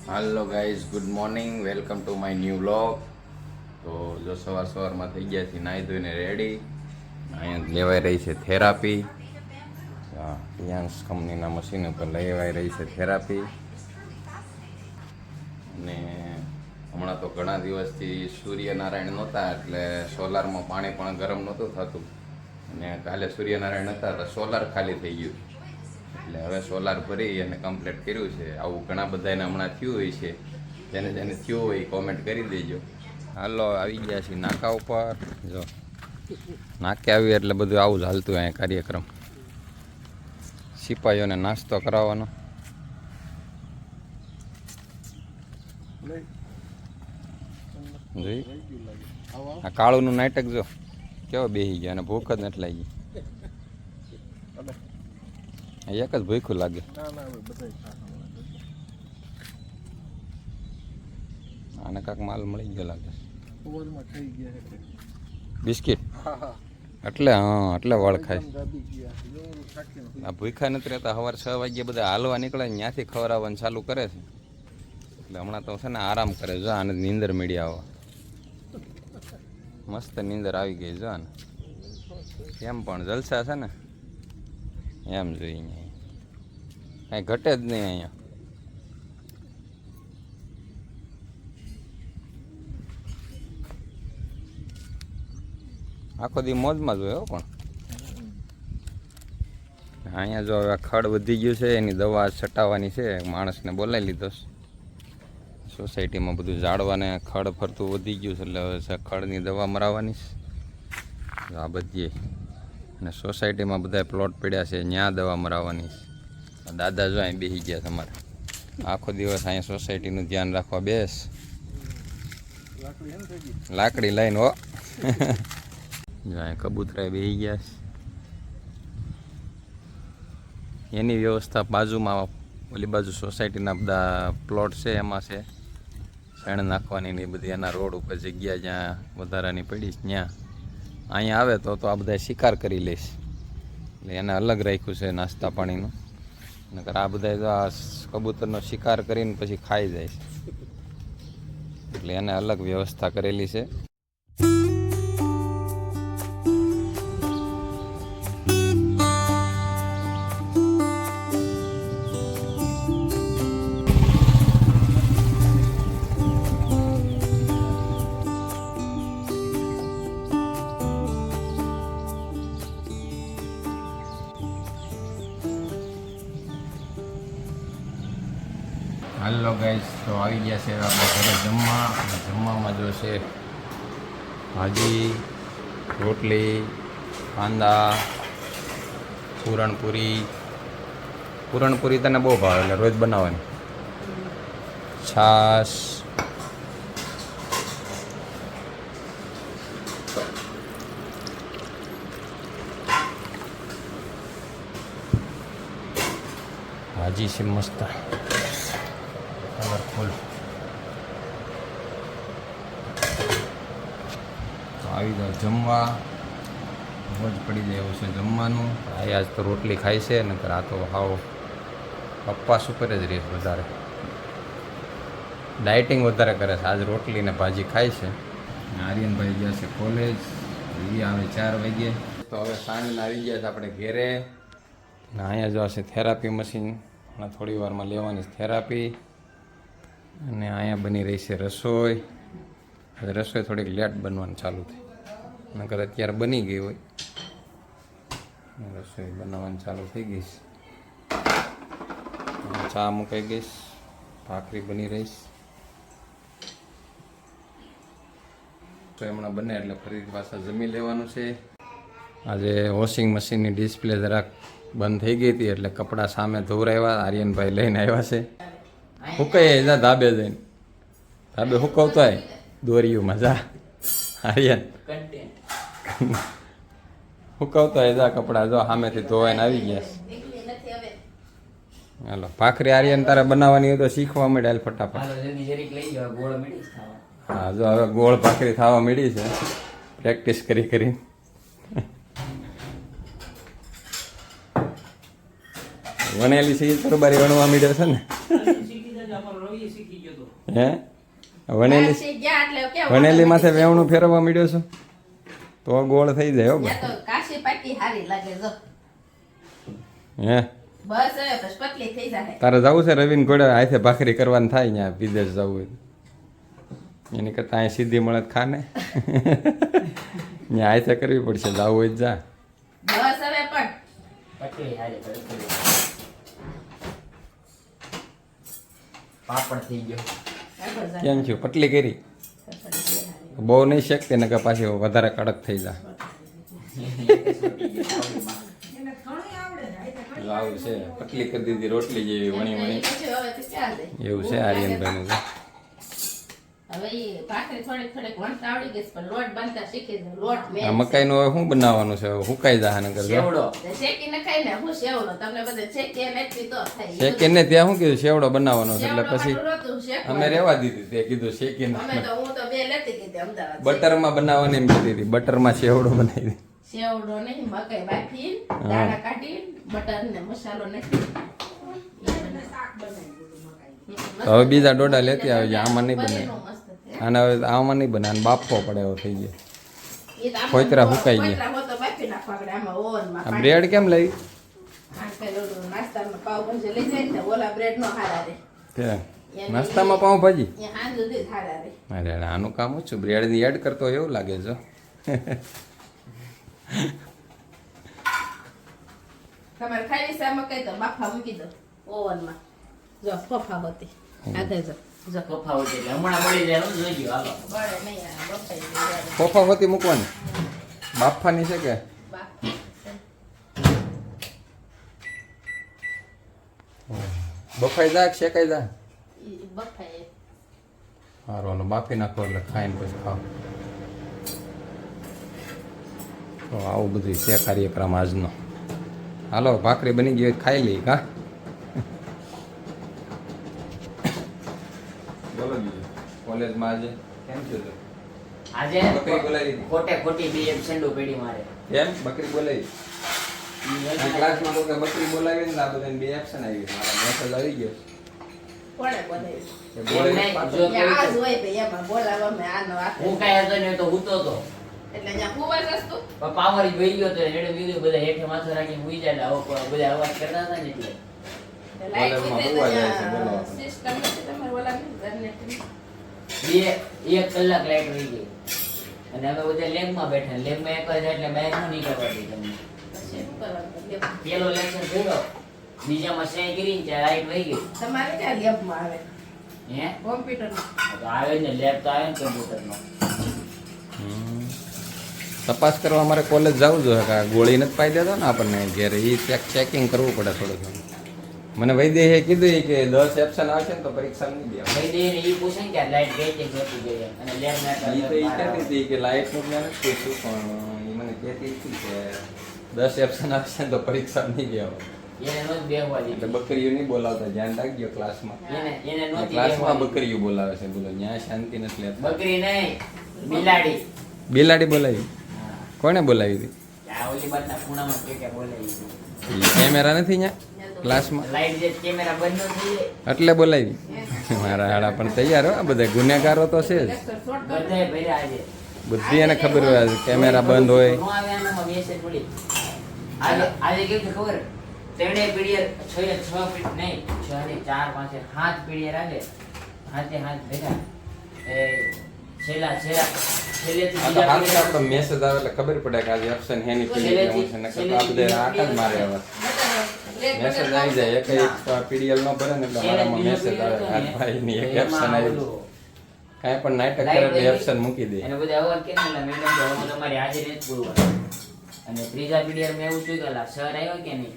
Hello guys, good morning, welcome to my new vlog. તો જો સવારમાં થઈ ગયા છે નાહી ધોઈને રેડી. અહીંયા લેવાઈ રહી છે થેરાપી. રિયાન્સ કંપનીના મશીન ઉપર લેવાઈ રહી છે થેરાપી. અને હમણાં તો ઘણા દિવસથી સૂર્યનારાયણ નહોતા, એટલે સોલારમાં પાણી પણ ગરમ નહોતું થતું. અને કાલે સૂર્યનારાયણ હતા તો સોલાર ખાલી થઈ ગયું, એટલે હવે સોલાર ભરી અને કમ્પ્લીટ કર્યું છે. આવું ઘણા બધાને હમણાં થયું હોય છે. જેને જેને થયું હોય કોમેન્ટ કરી દેજો. હાલો, આવી ગયા છીએ નાકા ઉપર. જો નાકે આવી એટલે બધું આવું જ હાલતું હોય કાર્યક્રમ. સિપાહીઓને નાસ્તો કરાવવાનો. જોઈ આ કાળુનું નાટક જો કેવો બેસી ગયા, અને ભૂખ જ નથી લાગી. એક જ ભૂખ્યું લાગે. આને કાંક માલ મળી ગયો લાગે. બિસ્કિટ એટલે એટલે વળ ખાય. આ ભૂખ્યા નથી રહેતા. સવારે 6 વાગ્યે બધા હાલવા નીકળે, ત્યાંથી ખવડાવવાનું ચાલુ કરે છે. એટલે હમણાં તો છે ને આરામ કરે. જો આને નીંદર મેળી આવવા મસ્ત નીંદર આવી ગઈ. જો આને એમ પણ જલસા છે ને, એમ જોઈએ. કાંઈ ઘટે જ નહીં અહીંયા. આખો દી મોજમાં જ હોય. પણ અહીંયા જો હવે ખડ વધી ગયું છે, એની દવા છટાવવાની છે. માણસને બોલાવી લીધો. સોસાયટીમાં બધું ઝાડવાને ખડ ફરતું વધી ગયું છે, એટલે હવે ખડની દવા મરાવવાની છે આ બધી. અને સોસાયટીમાં બધા પ્લોટ પડ્યા છે, ત્યાં દવા મરાવવાની છે. દાદા જો અહીં બેસી ગયા તમારે. આખો દિવસ અહીંયા સોસાયટીનું ધ્યાન રાખવા બેસ. લાકડી લઈને હો. જો અહીં કબૂતરા બેસી ગયા છે. એની વ્યવસ્થા બાજુમાં ઓલી બાજુ સોસાયટીના બધા પ્લોટ છે, એમાં છે શેણ નાખવાની ને એ બધી. એના રોડ ઉપર જગ્યા જ્યાં વધારાની પડી છે ત્યાં અહીંયા આવે તો આ બધા શિકાર કરી લઈશ. એટલે એને અલગ રાખ્યું છે નાસ્તા પાણીનું. નકર આ બધા જો આ કબૂતરનો શિકાર કરીને પછી ખાઈ જાય છે, એટલે એને અલગ વ્યવસ્થા કરેલી છે. હાલો ગાઈસ, તો આવી ગયા છે આપણે ઘરે જમવા. જમવામાં જો છે ભાજી, રોટલી, કાંદા, પૂરણપૂરી તને બહુ ભાવે એટલે રોજ બનાવવાની. છાશ, ભાજી છે મસ્ત કલરફુલ. તો આવી જાવ જમવા. રોજ પડી જાય એવું છે જમવાનું. આજ તો રોટલી ખાય છે, નકર આ તો હાવ ઉપવાસ ઉપર જ રહે વધારે. ડાયટિંગ વધારે કરે છે. આજ રોટલી ને ભાજી ખાય છે. આર્યનભાઈ ગયા છે કોલેજ, એ આવે 4 વાગ્યે. તો હવે સાંજના આવી ગયા છે આપણે ઘેરે. ને અહીંયા જો છે થેરાપી મશીન. હમણાં થોડી વારમાં લેવાની છે થેરાપી. અને અહીંયા બની રહી છે રસોઈ. રસોઈ થોડીક લેટ બનવાનું ચાલુ થઈ, નકર અત્યારે બની ગઈ હોય. રસોઈ બનાવવાની ચાલુ થઈ ગઈ છે. ચા મુકાઈ ગઈશ, ભાખરી બની રહીશ. તો હમણાં બને એટલે ફરીથી પાછા જમી લેવાનું છે. આજે વોશિંગ મશીનની ડિસ્પ્લે જરાક બંધ થઈ ગઈ હતી, એટલે કપડાં સામે ધોવરાવ્યા. આર્યનભાઈ લઈને આવ્યા છે. હુકાઈ જા ધાબે જઈને. ધાબે હુકવતો હોય દોરીઓમાં જા આર્યન. હુકવતો હોય જા કપડાં. જો સામેથી ધોવાઈને આવી ગયા. હાલો ભાખરી આર્યન તારે બનાવવાની હોય તો શીખવા મળે. હાલ ફટાફટ. હા જો હવે ગોળ ભાખરી થવા મળી છે, પ્રેક્ટિસ કરી કરી. વણેલી છે એ તરબારી વણવા માંડ્યો છે ને. હે વણેલી કાશી ગયા એટલે કેવું વણેલી માથે વેવણું ફેરવવા મળ્યો છું તો ગોળ થઈ જાય હો ત્યાં તો કાશી પાટી હારી લાગે જો હે બસ હવે પછી પતલી થઈ જાય તારે જવું છે રવિન ઘોડે હાથે ભાખરી કરવાની થાય ત્યાં વિદેશ જવું હોય એની કરતાં અહીં સીધી મળે તો ખાને ત્યાં હાથે કરવી પડશે જવું હોય તો જા બસ હવે પણ પટલી હારી પટલી. પાપડ થઈ ગયો. આગળ જા. કેમ થયું પટલી કરી બહુ નહીં શેકતી ને કે પાછી વધારે કડક થઈ જાય આવું છે પટલી કરી દીધી રોટલી જેવી વણી વણી પછી હવે તો ક્યાં જાય? એવું છે આર્યનભાઈનું તો. હવે ઈ ભાખરી થોડીક થોડીક વણતા આવડી ગઈ છે, પણ લોટ બાંધતા શીખી છે. લોટ આ મેં મકાઈનું હવે શું બનાવવાનું છે હવે હુકાઈ જાય નકર જો સેવડો. શેકીને ખાઈને હું સેવડો તમને બધે શેકી નાખી તો થાય શેકીને ત્યાં શું કીધું સેવડો બનાવવાનો છે એટલે સેવડો પછી વાળું નહોતું શેકવાનું. અમે રેવા દીધી તે કીધું શેકીને અમે તો હું તો બે લેતી ગઈ હતી અમદાવાદ બટરમાં બનાવવાની એમ કીધી હતી બટરમાં સેવડો બનાવી દીધી સેવડો નહીં મકાઈ બાફી દાણા કાઢી બટર ને મસાલો નાખી તો હવે બીજા ડોડા લેતી આવી જાય આમાં નહીં બને પનીરનું મસ્ત છે. આને હવે આમાં નહીં બને આને બાફવો પડે એવો થઈ જાય ઈ તો કોઈતરા આમાં હુકાઈ ગયા. કોઈતરા હોતો બાફી નાખવા આપણે આમાં ઓવનમાં આ બ્રેડ કેમ લઈ આજકાલ ઓલું નાસ્તામાં પાવભાજી લઈ જાય ને ઓલા બ્રેડ નો હારા રે કે નાસ્તામાં પાઉંભાજી એ હાંજ સુધી જ હારા રે અરે આનું કામ ઓછું બ્રેડની એડ કરતો હોય એવું લાગે છે તમારે ખાવી છે મકાઈ તો બાફા મૂકી દો ઓવનમાં જો ફોફા હોતી આધે જો કફા હોય એટલે હમણાં મળી જાય હું જોઈ ગયો હાલો. બળે નહીં આ બફાઈ જાય ખોફા હોતી મૂકવાની બાફવાની છે કે બાફી બફાઈ જાય કે શેકાઈ જાય ઈ બફાઈ સારું બાફી નાખો એટલે ખાઈને પછી ખાવ તો આવું બધું છે કાર્યક્રમ આજનો હાલો ભાખરી બની ગઈ હોય તો ખાઈ લઈ કા બોલો બીજું કોલેજમાં આજે કેમ છે તો આજે બકરી બોલાવી દીધી. ખોટે ખોટી બે સેન્ડો પેડી મારે. એમ બકરી બોલાવી આ ક્લાસમાં તો કે બકરી બોલાવી ને આ બધાને બે એક્શન આવી ગયું મારા મેસેજ આવી ગયો કોણે બોલાવી કે બોલાવીને નહીં, પાછો- જો- ત્યાં આ જ હોય ભઈ એમાં બોલાવવા મેં આનો આપે હું કાંઈ હતો નહીં, તો હૂતો હતો. એટલે ત્યાં હુવા જસ્તું પણ પાવર જોઈ ગયો તો રેડે બીજું બધા હેઠે માથું રાખીને હુઈ જાય એટલે આવો બધા અવાજ કરતા હતા ને એટલે કોલેજમાં હુવા જાય છે, બોલો. સિસ્ટમ નથી તમે બોલાવી જનરેટની એક કલાક લાઈટ વહી ગઈ અને અમે બધા લેબમાં બેઠા લેબમાં એક જ એટલે બહાર ન નીકળવા દે તમને. પછી શું કરવાનું લે. પેલો લેક્ચર કર્યો બીજામાં સહી કરી ત્યાં લાઈટ વહી ગઈ. તમારે ક્યાં લેબમાં આવે હે કોમ્પ્યુટર તો આવે ને લેબ તો આવે ને કમ્પ્યુટરમાં. હમ. તપાસ કરવા મારે કોલેજ જવું જોઈએ કે આ ગોળી નથી પાઈ દેતો ને આપણને ઘેરે એ ચેકિંગ કરવું પડે થોડું ઘણું મને વૈદ્યએ કીધું કે 10 એપ્શન આવશે ને તો પરીક્ષા નહીં દે ભાઈ દઈને ઈ પૂછે ને કે લાઈટ ગઈ કે જતી ગઈ એમ. અને લેબ ઈ તો ઈ કહેતી હતી કે લાઇટનું જ્ઞાન નથી પૂછ્યું પણ ઈ મને કહેતી હતી કે 10 એપ્શન આવશે ને તો પરીક્ષા નહીં દેવા એને નો બેહવા એટલે દીધી. બકરીઓ નહીં બોલાવતા ધ્યાન રાખજો ક્લાસમાં એને નહોતી ક્લાસમાં બેહવા બકરીઓ બોલાવે છે બોલો ન્યા શાંતિ નથી દીધી. લેતા બકરી નહીં બિલાડી. બિલાડી બોલાવી હા. કોણે બોલાવી હતી આ ઓલી બાજુના ખૂણામાં કે બોલાવી દીધી. ઈ કેમેરા નથી ન્યા ક્લાસમાં લાઈટ જે કેમેરા બંધ ન થઈ જાય એટલે બોલાવી મારા હાડા પણ તૈયાર હો આ બધા ગુનેગારો તો છે જ લેક્ચર શોર્ટ કરી બધાય ભર્યા આજે. બધી એને ખબર હોય કેમેરા બંધ હોય નો આવે આનામાં મેસેજ પડી. આજે કેવું છે ખબર ત્રણેય પીડીયર 6 ફીટ નહીં 6 ને 4 5 7 પીડીયર આવે હાથે હાથ ભેગા એ છેલ્લેથી આ તો હાલ તો આપણો મેસેજ આવે એટલે ખબર પડે કે આજે ઓપ્શન હેની પીડીએલ હું છે નકર તો આ બધા આટા જ મારે હવે મેસેજ આવી જાય એક પીડીએલ નો ભરે ને એટલે મારામાં મેસેજ આવે આ ભાઈની એક ઓપ્શન આવી કાંઈ પણ નાટક કરે એટલે ઓપ્શન મૂકી દે એને બધા અવાજ કે ને મેડમ તો હવે તમારી હાજરી નથી પૂરવા. અને ત્રીજા પીડીયર મેં એવું જોયું કે સર આવ્યો કે નહીં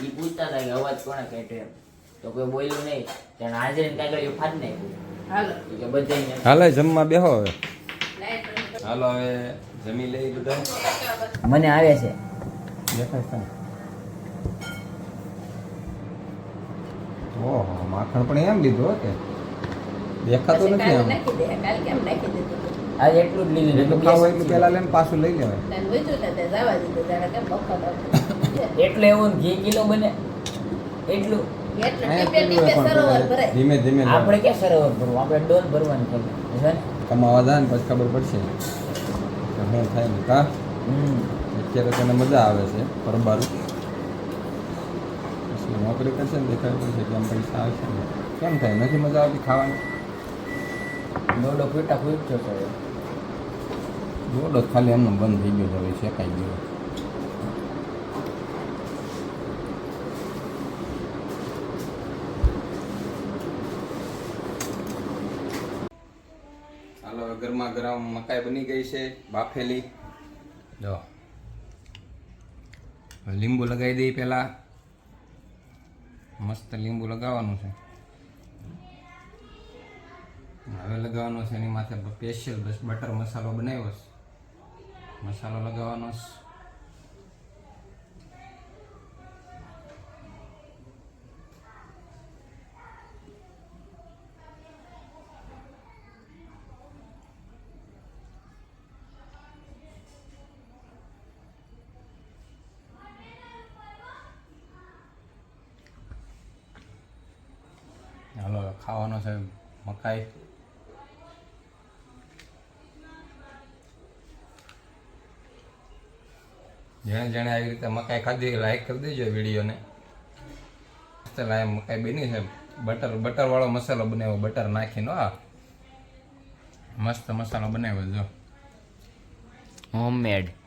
ઈ પૂછતા હતા કે અવાજ કોણે કાઢ્યો એમ. તો કોઈ બોલ્યું નહીં તેને હાજરી કાગળિયું ફાડ નાખ્યું. હાલો ઈ કે બધાય હાલો જમવા બેહો હવે લાઈટ બંધ કરો. હાલો હવે જમી લઈ બધા મને આવે છે દેખાય છે ઓહો માખણ પણ એમ લીધું હો કે દેખાતું પછી નથી કાલે આમ નાખી દે કાલે કેમ નાખી દીધું આજે એટલું જ લીધું એટલું ખાવું એટલું પેલા લઈને પાછું લઈ લેવાય તને વૈધું ને તે જવા દીધું જાણે કેમ બફા એટલું એવું ઘી કિલો બને એટલું એટલે ટીપે ટીપે સરોવર ભરાય. ધીમે ધીમે આપણે ક્યાં સરોવર ભરવું, આપણે ડોલ ભરવાની છે ને. કમાવા જાય ને પછી ખબર પડશે કે શું થાય ને કા અત્યારે તને મજા આવે છે પરબારું પછી નોકરી કરશે ને દેખાય પડશે કે આમ પૈસા આવશે ને કેમ થાય નથી મજા આવતી ખાવાની દોડો ફૂટા ફૂટજો છે. દોડો ખાલી એમનો બંધ થઈ ગયો છે હવે શેકાઈ ગયો હાલો ગરમા ગરમ મકાઈ બની ગઈ છે બાફેલી જો લીંબુ લગાવી દઈએ પહેલા મસ્ત લીંબુ લગાવવાનું છે હવે લગાવવાનો છે એની માથે સ્પેશિયલ બસ બટર મસાલો બનાવ્યો છે મસાલો લગાવવાનો છે હાલો ખાવાનો છે મકાઈ જેણે જેણે આવી રીતે મકાઈ ખાધી લાઈક કરી દેજો વિડીયોને આ મકાઈ બની છે બટર વાળો મસાલો બનાવ્યો બટર નાખીને આ મસ્ત મસાલો બનાવ્યો જો હોમમેડ.